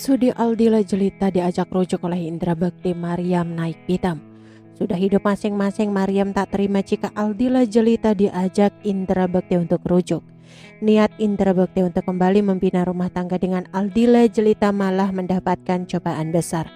Sudi Aldila Jelita diajak rujuk oleh Indra Bekti Maryam naik pitam. Sudah hidup masing-masing, Maryam tak terima jika Aldila Jelita diajak Indra Bekti untuk rujuk. Niat Indra Bekti untuk kembali membina rumah tangga dengan Aldila Jelita malah mendapatkan cobaan besar.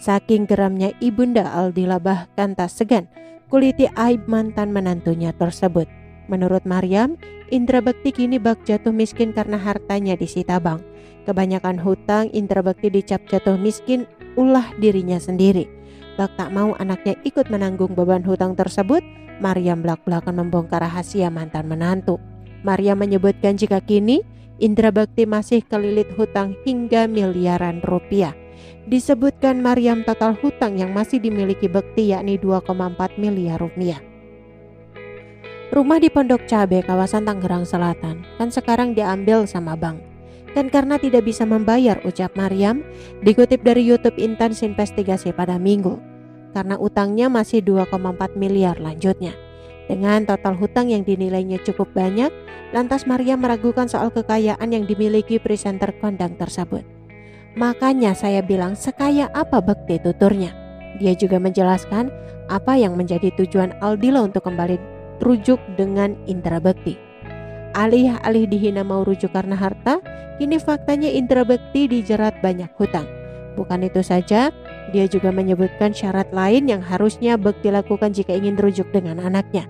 Saking geramnya ibunda Aldila bahkan tak segan kuliti aib mantan menantunya tersebut. Menurut Maryam, Indra Bekti kini bak jatuh miskin karena hartanya disita bank. Kebanyakan hutang, Indra Bekti dicap jatuh miskin ulah dirinya sendiri. Bak tak mau anaknya ikut menanggung beban hutang tersebut, Maryam belak-belakan membongkar rahasia mantan menantu. Maryam menyebutkan jika kini Indra Bekti masih kelilit hutang hingga miliaran rupiah. Disebutkan Maryam total hutang yang masih dimiliki Bekti yakni 2,4 miliar rupiah. Rumah di Pondok Cabe, kawasan Tangerang Selatan, kan sekarang diambil sama bank. Dan karena tidak bisa membayar, ucap Maryam, dikutip dari YouTube Intens Investigasi pada Minggu. Karena utangnya masih 2,4 miliar lanjutnya. Dengan total hutang yang dinilainya cukup banyak, lantas Maryam meragukan soal kekayaan yang dimiliki presenter kondang tersebut. Makanya saya bilang sekaya apa Bekti, tuturnya. Dia juga menjelaskan apa yang menjadi tujuan Aldila untuk kembali rujuk dengan Indra Bekti. Alih-alih dihina mau rujuk karena harta, kini faktanya Indra Bekti dijerat banyak hutang. Bukan itu saja, dia juga menyebutkan syarat lain yang harusnya Bekti lakukan jika ingin rujuk dengan anaknya.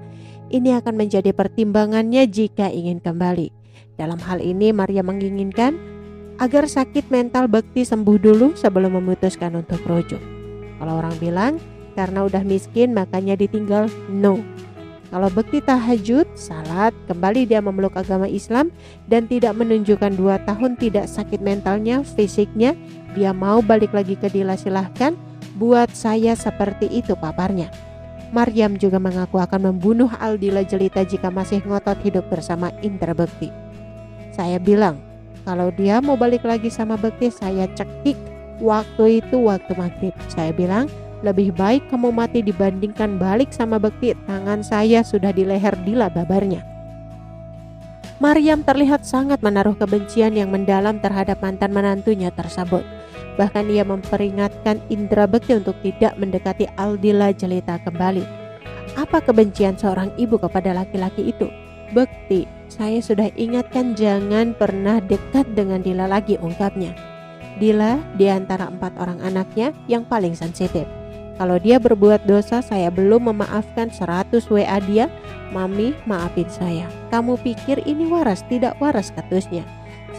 Ini akan menjadi pertimbangannya jika ingin kembali. Dalam hal ini, Maria menginginkan agar sakit mental Bekti sembuh dulu sebelum memutuskan untuk rujuk. Kalau orang bilang, karena udah miskin makanya ditinggal, no. Kalau Bekti tahajud, salat, kembali dia memeluk agama Islam dan tidak menunjukkan 2 tahun tidak sakit mentalnya, fisiknya, dia mau balik lagi ke Dila, silahkan, buat saya seperti itu, paparnya. Maryam juga mengaku akan membunuh Aldila Jelita jika masih ngotot hidup bersama Indra Bekti. Saya bilang, kalau dia mau balik lagi sama Bekti, saya cekik. Waktu itu waktu maghrib, saya bilang, lebih baik kamu mati dibandingkan balik sama Bekti. Tangan saya sudah di leher Dila, babarnya. Maryam terlihat sangat menaruh kebencian yang mendalam terhadap mantan menantunya tersebut. Bahkan ia memperingatkan Indra Bekti untuk tidak mendekati Aldila Jelita kembali. Apa kebencian seorang ibu kepada laki-laki itu? Bekti, saya sudah ingatkan jangan pernah dekat dengan Dila lagi, ungkapnya. Dila di antara 4 orang anaknya yang paling sensitif. Kalau dia berbuat dosa, saya belum memaafkan 100 WA dia. Mami, maafin saya. Kamu pikir ini waras? Tidak waras, katusnya.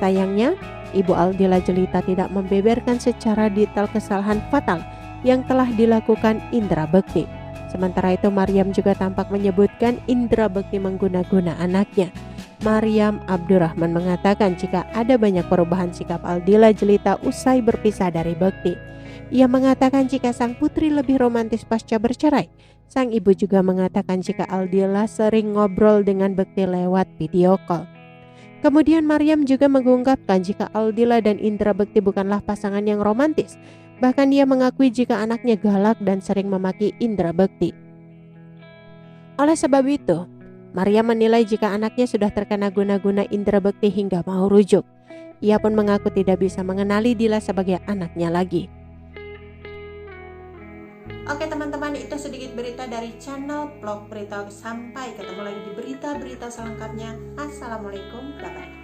Sayangnya, Ibu Aldila Jelita tidak membeberkan secara detail kesalahan fatal yang telah dilakukan Indra Bekti. Sementara itu, Maryam juga tampak menyebutkan Indra Bekti mengguna-guna anaknya. Maryam Abdurrahman mengatakan jika ada banyak perubahan sikap Aldila Jelita usai berpisah dari Bekti. Ia mengatakan jika sang putri lebih romantis pasca bercerai. Sang ibu juga mengatakan jika Aldila sering ngobrol dengan Bekti lewat video call. Kemudian Maryam juga mengungkapkan jika Aldila dan Indra Bekti bukanlah pasangan yang romantis. Bahkan ia mengakui jika anaknya galak dan sering memaki Indra Bekti. Oleh sebab itu, Maryam menilai jika anaknya sudah terkena guna-guna Indra Bekti hingga mau rujuk. Ia pun mengaku tidak bisa mengenali Dila sebagai anaknya lagi. Oke teman-teman, itu sedikit berita dari channel Vlog Berita. Sampai ketemu lagi di berita-berita selengkapnya. Assalamualaikum, bye-bye.